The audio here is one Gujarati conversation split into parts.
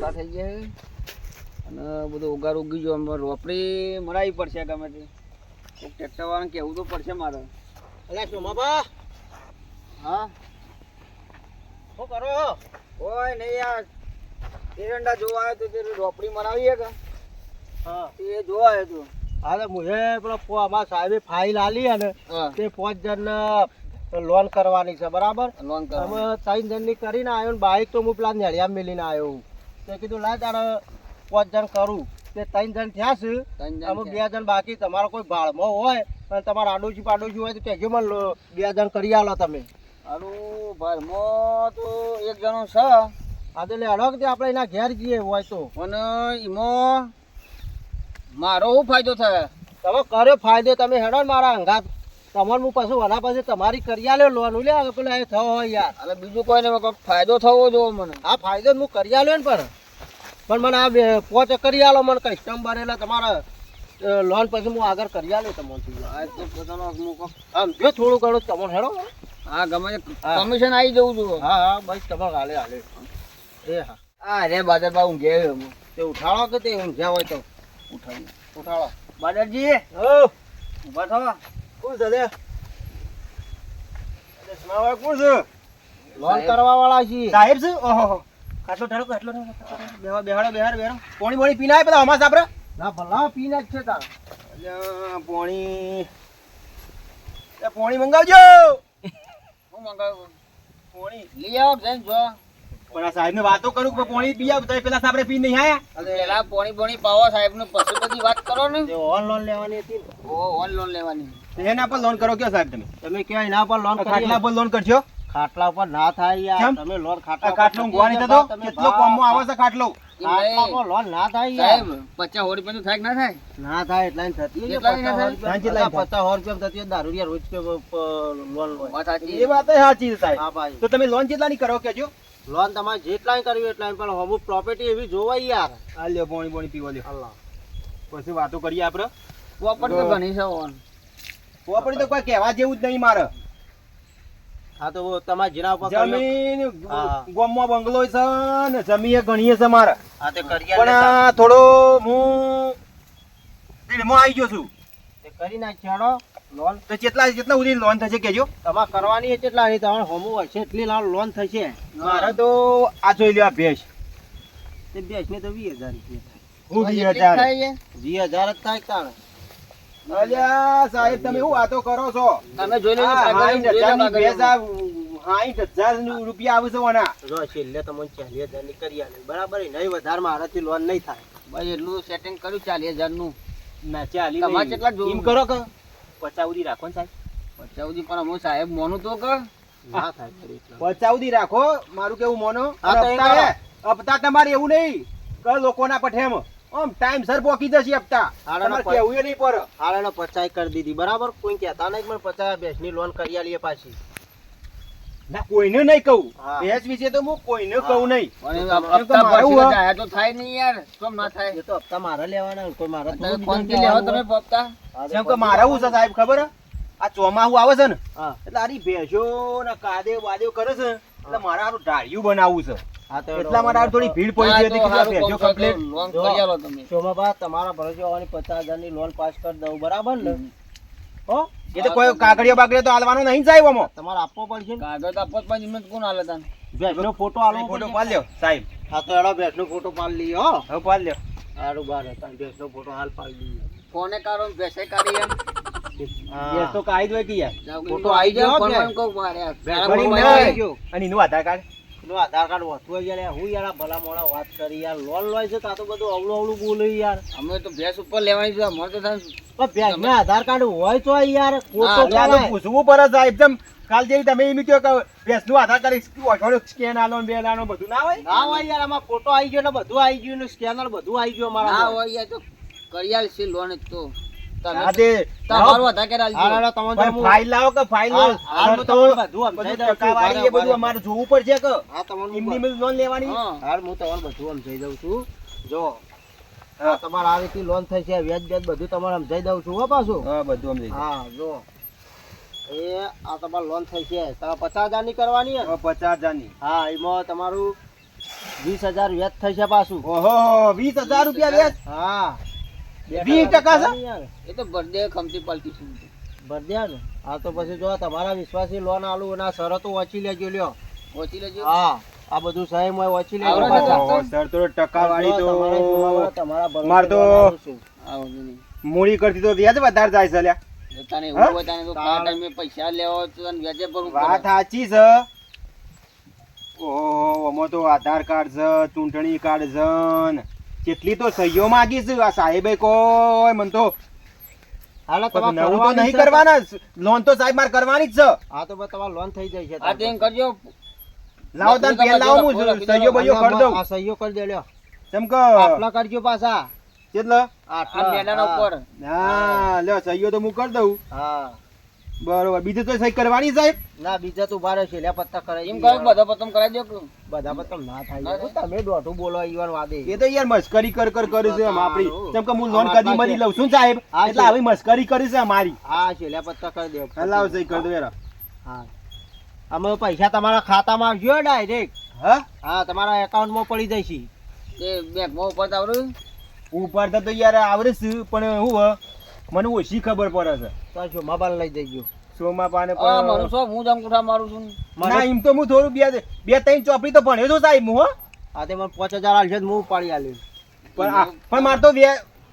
મોટા થઈ ગયા અને બધું ઉગાર ઉગી ગયો. રોપડી મરાવી પડશે ગમે તે ટ્રેક્ટર વાળાને કહેવું તો પડશે મારે. અલ્યા સોમાબા, હા શું કરો? ઓય નહીં યાર, એરંડા જોવા આવ્યો તો તે રોપડી મરાવીએ કે હા એ જોવા આવ્યો તું. હા તો મુझे પેલો અમારા સાહેબે ફાઇલ આલી અને હા તે 5 જણ લોન કરવાની છે બરાબર. લોન અમે કરવા 3 જણની કરીને આવ્યો ને બાઈક તો હું પેલા નેળિયા મેલીને આવ્યો. તે કીધું લાય તારે 5 જણ કરું. તે 3 જણ થયા છે. અમે 2 જણ બાકી. તમારો કોઈ ભાડમાં હોય અને તમારે આડોશી પાડોશી હોય તો કહેજો મને 2 જણ કરી આલો તમે. હારું ભારમાં તો એક જણો છે. હા તો લેડો કે આપણે એના ઘેર જઈએ હોય તો. અને એમાં મારો શું ફાયદો થાય? તમે કર્યો ફાયદો, તમે હેડો ને મારા અંગાત. તમારે હું પાછું વના પાસે તમારી કરી આલ્યો લોન લે પેલા એ થયો હોય યાર. અને બીજું કોઈ નહીં, કોઈ ફાયદો થવો જોવો મને. આ ફાયદો હું કરી આલ્યો ને પણ મને આ 5 કરી આલો મને કસ્ટમર એટલે તમારા લોન પછી હું આગળ કરી આલ્યો તમને. આ તો પોતાનો મૂકો. આમ જો થોડું ઘણું તમને હેડો. હા ગમે કમિશન આવી જવું જોઈએ. હા હા બસ તમારે હાલે હાલે. એ હા હા રે બાદરબા ઊંઘે તે ઉઠાડો કે તે ઊંઘ્યા હોય તો ઉઠાવી. ઉઠાડો. બાદરજી ઓ ઉભા થો. કોણ છે લે? સુનાવા કોણ છે? લોન કરવા વાળા છીએ સાહેબ છે. ઓહો ખાટલો ઠાડો ખાટલો બેહો બેહાડો બેહાડ બેહાડો. પોણી પોણી પીને આવે પેલા અમાસ આપણે. ના ભલા પીને જ છે તાર. અલ્યા પોણી એ પોણી મંગાવજો. હું મંગાવ્યું પોણી લઈ આવો જઈને જો. પણ આ સાહેબને વાતો કરું કે પોણી પી આવ તો પેલા સાહેબને પી નહીં આયા. પેલા પોણી પાવો સાહેબ નું પછી બધી વાત કરો ને. જે ઓન લોન લેવાની હતી ને, ઓન લોન લેવાની. એના પર લોન કરો કયો સાહેબ તમે? તમે ક્યાં એના પર લોન ખાટલા પર લોન કરજો. ખાટલા પર ના થાય યાર. કેમ? તમે લોન આ ખાટલા ખાટલો ઊંઘવાની થતો કેટલો કોમમાં આવે છે ખાટલો. ખાટલા પર લોન ના થાય યાર. સાહેબ 50 હોડી પણ થાય કે ના થાય? ના થાય એટલા ની થતી હોય. કેટલા ની થાય? 50 રૂપિયા થતી હોય દારૂડિયા રોજ કે લોન લો. વાત સાચી. એ વાત સાચી છે સાહેબ. હા ભાઈ, તો તમે લોન કેટલાની કરો કેજો. લોન તમારે જેટલા કરવી એટલા પણ અમુક પ્રોપર્ટી એવી જોવાય યાર. આ લ્યો પોણી પોણી પીવો લ્યો. અલ્લાહ. પછી વાતો કરીએ આપણે. પોપટ તો ઘણી છે ઓન. પોપડી તો કોઈ કહેવા જેવું જ નહીં મારે. હા તો તમારે જીરા ઉપર કરી લો. જમીન હા. ગામમાં બંગલો છે ને જમીન ઘણી છે મારે. હા તે કરી પણ આ થોડો હું દિલમાં આવી ગયો છું. તે કરી નાખ્યો લોન. તો કેટલા સુધી લોન થશે કેજો. તમારે કરવાની છે કેટલા નહીં તમારે હોમું હશે એટલી લોન થશે. મારે તો આ જોઈ લ્યો આ ભેંસ. તે બેસ ને તો 20,000 રૂપિયા હું એટલી 20,000. જ થાય છે? 20,000 જ થાય તાણે. અલ્યા સાહેબ તમે શું વાતો કરો છો? તમે જોઈ લેજો આ કાગળ, જોઈ 60,000 લેજો ની ભેંસ કાગળ. આ 60,000 રૂપિયા આવે છે ઓના. જો છેલ્લે તમને 40,000 ની કરી આલે બરાબર. નહીં વધારે મારાથી લોન નહીં થાય. ભાઈ એટલું સેટિંગ કર્યું 40,000 નું. ના ચાલી તમારે નહીં. કેટલા જોવું? એમ કરો કે 50 સુધી રાખો ને સાહેબ. 50 સુધી પણ હું સાહેબ મોનું તો કે ના થાય કરી એટલા. 50 સુધી રાખો મારું કેવું મોનો. હા, તો અને એમ હપ્તા કરો. હે. હપ્તા તમારે એવું નહીં કે લોકોના પઠેમ આમ ટાઈમ સર પોકી જશે હપ્તા. હાલો, તમારે ના, કેવું નહીં પર. હાલ 50 કરી દીધી બરાબર. કોઈ કહેતા નહીં પણ 50 બેસની લોન કરી આલીએ પાછી. ના કોઈને નહીં કહું. હા. ભેંસ વિશે તો હું કોઈને હા. કહું નહીં. પણ તો હપ્તા મારું ભરશે હે. તો જાય તો થાય નહીં યાર. કેમ ના થાય? એ તો હપ્તા મારે લેવાના કોઈ મારે તમે થોડું ફોનથી બીજાને લેવો તમે કહેવાનું હપ્તા. હોય. જેમ કે મારે શું છે સાહેબ ખબર હે? આ ચોમાહું આવે છે ને હા એટલે આરી ભેંસો ને કાદેવ વાદેવ કરે છે એટલે મારે આનું ઢાળિયું બનાવવું છે. હા તો એટલા માટે આ થોડી ભીડ પડી આ ગઈ તો હતી કે હારું ભેંસો કોમ કમ્પ્લીટ. કરજો. લોન જો. કરી આલો તમે. સોમાબા તમારા ભરોસે આવવાની 50,000 ની લોન પાસ કરી દઉં બરાબર ને. હો એ તો કોઈ કાગળિયો બાગળિયો તો હાલવાનો નહીં સાહેબ આમાં. તમારે આપવો પડશે ને. કાગળ તો આપો જ પણ એમને કોણ હાલે તને? ભેંસનો ફોટો આલવો ફોટો પડશે. પાડ લ્યો સાહેબ. હા તો એનો ભેંસનો ફોટો પાડી લઈએ હો. હવે પાડ લ્યો. સારું બાર હતા ભેંસનો ફોટો હાલ પાડી દઈએ. ફોને કાઢો ને ભેંસે કાઢી એમ. ભેંસ તો કાઢી દો કે યાર. જાઓ કે ફોટો આવી આવી જાઓ ગયો ફોન કે? માં કહું મારે યાર. ભેંસ તારા ઘણી મોબાઈલ ના માં આવી ગયો. અને એનું આધાર કાર્ડ. એનું આધાર કાર્ડ હોતું હોય યાર. હું યાર આ ભલા મોડા વાત કરી યાર. લોન લોય છે તા તો બધું અવળું અવળું બોલે યાર. અમે તો ભેંસ ઉપર લેવાની છે. અમારે તો થાય પણ ભેંસને આધાર કાર્ડ હોય તો યાર ફોટો હા, એટલે આ તો પાડાય. પૂછવું પડે સાહેબ. જેમ કાલ જેવી તમે એમ કહો કે ભેંસનું આધાર કાર્ડ સ્કેન આલો ને બેન આલો બધું ના હોય. ના હોય યાર આમાં ફોટો આવી ગયો એટલે બધું આવી ગયું ને સ્કેનર બધું આવી ગયું ના અમારા. હોય યાર તો કરીયાલ છે લોન જ તો. હા તમે તે તમારું આધાર કાર્ડ આલજો. હાલ તમને પણ ફાઇલ લાવો કે ફાઇલ હાલ- હાલ હું તમને બધું સમજાઈ બધું દઉં છું. ટકાવારી એ બધું અમારે જોવું પડશે કે હા તમને એમની હું લોન લેવાની. હા. હાલ હું તમને બધું સમજાઈ દઉં છું. જો હા. તમારે આ રીતે લોન થઈ છે વ્યાજ વ્યાજ બધું તમારે સમજાઈ દઉં છું હો પાછું. હા બધું સમજાઈ ગયું. હા જો એ આ તમારે લોન થઈ છે તમે 50,000 ની કરવાની હે? હવે 50,000 ની. હા એમાં તમારું 20,000 વ્યાજ થશે પાછું. ઓહો 20,000 રૂપિયા વ્યાજ. હા 20% છે? યાર એ તો બર્થડે ખમતી પાલતી છું ભરદ્યા ને. હા તો પછી જો તમારા વિશ્વાસી લોન આલું અને આ શરતો વાંચી લેજો લ્યો. પહોંચી લેજો. હા આ બધું સાહેબ વાંચી લેજો આવડે પાછા. તો? ઓહો, સર તો ટકાવાળી જો તમારા જોવા તો તમારા ભરોસે માર તો લોન આલું છું. આવો નહીં. મૂડી કરતી તો વ્યાજ વધારે જાય છે લ્યા. તને હા? એવું હોય તને તો આ ટાઈમે પૈસા લેવા હોય તો તને વ્યાજે ભરવું વાત પડે. સાચી છે. ઓહો આમાં તો આધાર કાર્ડ છે, ચૂંટણી કાર્ડ છે ને કેટલી તો સહીઓ માગી છે આ સાહેબે. કોઈ મન તો હાલો પણ તમારે નવું તો કરવાની નહીં છે. કરવાના. લોન તો સાહેબ મારે કરવાની જ છે. હા તો બસ તમારે લોન થઈ જાય છે. આ તેમ કરજો. લાવો તને પેન લાવો હું સહીઓ બહીઓ કરી દઉં. આ સહીઓ કરી દે લ્યો. જેમ કે આટલા કરજો પાછા. કેટલો? આ આટલા. મેદાન ઉપર. હા લ્યો સહીઓ તો હું કરી દઉં. હા બરોબર બીજું તો સહી કરવાની સાહેબ. ના બીજા તું બારે છે લ્યા પત્તા કરાવી એમ દઈએ. કરો બધા પતંગ કરાવી દો કે. બધા પત્તા ના થાય ના છે. તમે દોઢું બોલો ઈવન વાદે. એ તો યાર મસ્કરી કર કરે છે એમ આપણી. જેમ કે હું લોન અમારા કદી મરી પાસે- લઉં છું ને સાહેબ હા, એટલે છે. આવી મસ્કરી કરી છે અમારી. હા છે લ્યા પત્તા કરી દે. લાવ સહી કરી દો યાર. હા અમે પૈસા તમારા ખાતામાં આવજો ડાયરેક્ટ. હા હા તમારા એકાઉન્ટમાં પડી જશે. તે બેંકમાં ઉપર તો આવડું. ઉપર તો યાર આવડે છે પણ હું મને ઓછી ખબર પડે છે. તો શું મોબાઈલ લઈ જજો. સોમા પાને આ મારું પણ શું હું જ અંગૂઠા મારું છું. ના એમ તો હું થોડું બે ત્રણ ચોપડી તો ભણ્યો છું સાહેબ હું હો. હા તે મને 5,000 આલશે તો હું ઉપાડી આલ્યું. પણ મારે તો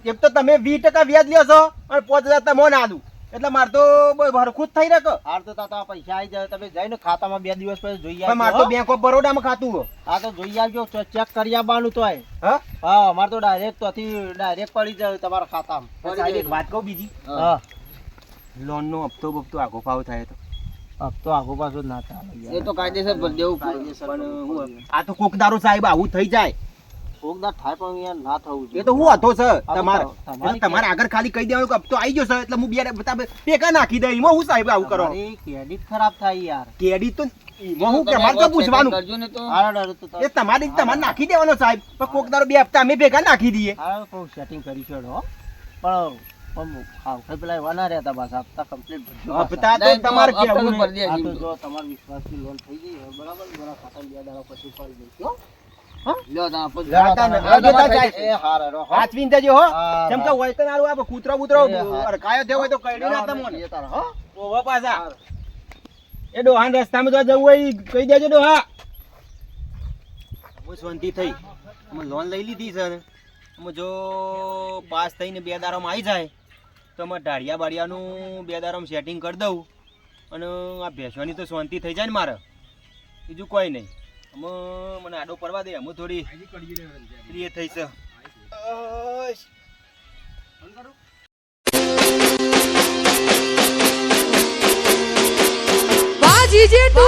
એક તો તમે 20% વ્યાજ લ્યો છો અને 5,000 તમે ના આલું એટલે મારે તો ભરખું જ થઈ રહ્યો. હાર તો તાતા પૈસા આવી જાય તમે જઈને ખાતામાં 2 દિવસ પછી જોઈ પણ મારે તો આવજો. બેંક ઓફ બરોડામાં ખાતું હો. હા તો જોઈ આવજો ચેક કરી આવવાનું તોય. હા હા અમારે તો ડાયરેક્ટ ત્યાંથી ડાયરેક્ટ પડી જાય તમારા ખાતામાં. પણ સાહેબ એક વાત કહું બીજી. હા લોન નો હપ્તો બપ્તો આગો ભાવ થાય તો હપ્તો આગો પાછો ના ચાલે યાર. એ તો કાયદેસર ભરી દેવું પડે. કાયદેસર પણ ભરવું હું પડે. આ તો કોકદારો સાહેબ આવું થઈ જાય. કોકદાર થાય પણ યાર ના થવું જોઈએ. એ તો હું હતો સર તો તમારે તમારી એટલે તમારે આગળ ખાલી કહી દેવાનું કે હપ્તો આવી ગયો સર એટલે હું બે પેકા નાખી દઈ. એમાં હું સાહેબ આવું કરો તમારી ક્રેડિટ ખરાબ થાય યાર. કેડી તો એમાં હું તમારે તો પૂછવાનું. કરજો ને તો. હાલો ડર તો એ તમારે નાખી દેવાનો સાહેબ. પણ કોકદારો 2 હપ્તા અમે ભેગા નાખી દઈએ. હાલો કહું સેટિંગ કરી છે હો. પણ ખાવ ખાઈ પેલા એવા ના રહેતા પાછા હપ્તા કમ્પ્લીટ ભરજો પાછા. હપ્તા તો નહીં તો તમારે હપ્તા તો કેવું ભરી દે આ જીવ તો તો. જો તમારા વિશ્વાસથી લોન થઈ ગઈ હવે બરાબર મારા ખાતામાં 2 દાડા પછી પડી જઈશ હો. લ્યો તો આપણે. લ્યો તાને. લ્યો તો અમારે સાહેબ. ખાઈ એ હાર હેરો હો. હાચવીને જજો હો. હા, જેમ કે હા. હોય તો નારું આપણે કૂતરો બૂતરો એ હા. અડકાયો થયો હોય તો કઈડે ના તમને. એ તારા હો. ઓવા પાછા એ ડોહાન રસ્તામાં જો જવું હોય ઈ કહી દેજો ડોહા. બહુ શાંતિ થઈ. અમે લોન લઈ લીધી છે ને અમે જો પાસ થઈને 2 દાડામાં આવી જાય તો અમે ઢાળિયા બાળિયાનું 2 દાડામાં સેટિંગ કરી દઉં અને આ ભેંસવાની તો શાંતિ થઈ જાય ને મારે. બીજું કોઈ નહીં. અમે મને આડો પડવા દે અમે થોડી એ થઈ છે. બાજી જેટુ